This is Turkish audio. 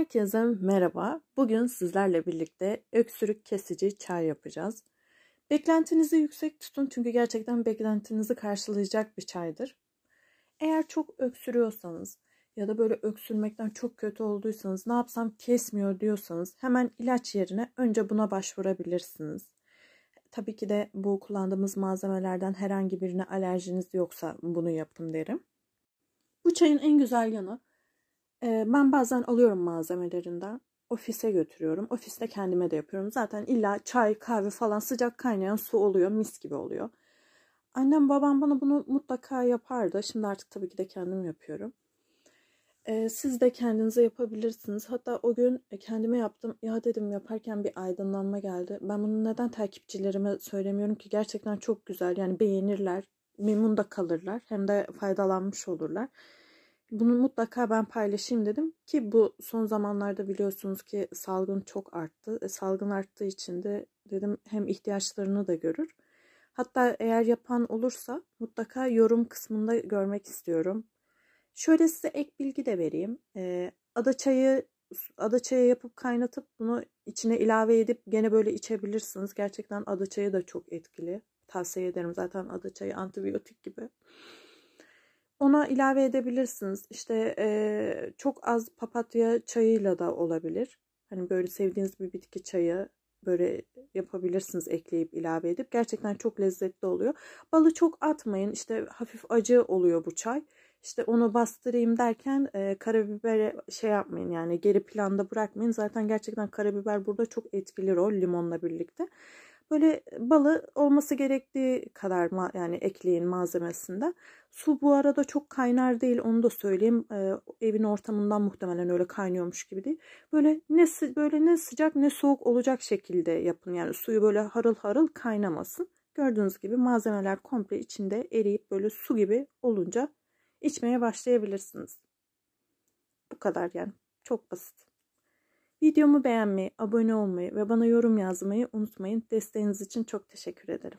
Herkese merhaba. Bugün sizlerle birlikte öksürük kesici çay yapacağız. Beklentinizi yüksek tutun çünkü gerçekten beklentinizi karşılayacak bir çaydır. Eğer çok öksürüyorsanız ya da böyle öksürmekten çok kötü olduysanız ne yapsam kesmiyor diyorsanız hemen ilaç yerine önce buna başvurabilirsiniz. Tabii ki de bu kullandığımız malzemelerden herhangi birine alerjiniz yoksa bunu yapın derim. Bu çayın en güzel yanı, ben bazen alıyorum malzemelerinden, ofise götürüyorum. Ofiste kendime de yapıyorum. Zaten illa çay, kahve falan sıcak kaynayan su oluyor, mis gibi oluyor. Annem babam bana bunu mutlaka yapardı. Şimdi artık tabii ki de kendim yapıyorum. Siz de kendinize yapabilirsiniz. Hatta o gün kendime yaptım. Ya dedim yaparken bir aydınlanma geldi. Ben bunu neden takipçilerime söylemiyorum ki? Gerçekten çok güzel. Yani beğenirler, memnun da kalırlar. Hem de faydalanmış olurlar. Bunu mutlaka ben paylaşayım dedim ki bu son zamanlarda biliyorsunuz ki salgın çok arttı. Salgın arttığı için de dedim hem ihtiyaçlarını da görür. Hatta eğer yapan olursa mutlaka yorum kısmında görmek istiyorum. Şöyle size ek bilgi de vereyim. Adaçayı yapıp kaynatıp bunu içine ilave edip gene böyle içebilirsiniz. Gerçekten adaçayı da çok etkili. Tavsiye ederim. Zaten adaçayı antibiyotik gibi. Ona ilave edebilirsiniz. İşte çok az papatya çayıyla da olabilir. Hani böyle sevdiğiniz bir bitki çayı böyle yapabilirsiniz, ekleyip ilave edip. Gerçekten çok lezzetli oluyor. Balı çok atmayın. İşte hafif acı oluyor bu çay. İşte onu bastırayım derken karabiberi şey yapmayın, yani geri planda bırakmayın. Zaten gerçekten karabiber burada çok etkili rol limonla birlikte. Böyle balı olması gerektiği kadar yani ekleyin malzemesinden. Su bu arada çok kaynar değil, onu da söyleyeyim. Evin ortamından muhtemelen öyle kaynıyormuş gibi değil. Böyle ne sıcak ne soğuk olacak şekilde yapın. Yani suyu böyle harıl harıl kaynamasın. Gördüğünüz gibi malzemeler komple içinde eriyip böyle su gibi olunca içmeye başlayabilirsiniz. Bu kadar yani. Çok basit. Videomu beğenmeyi, abone olmayı ve bana yorum yazmayı unutmayın. Desteğiniz için çok teşekkür ederim.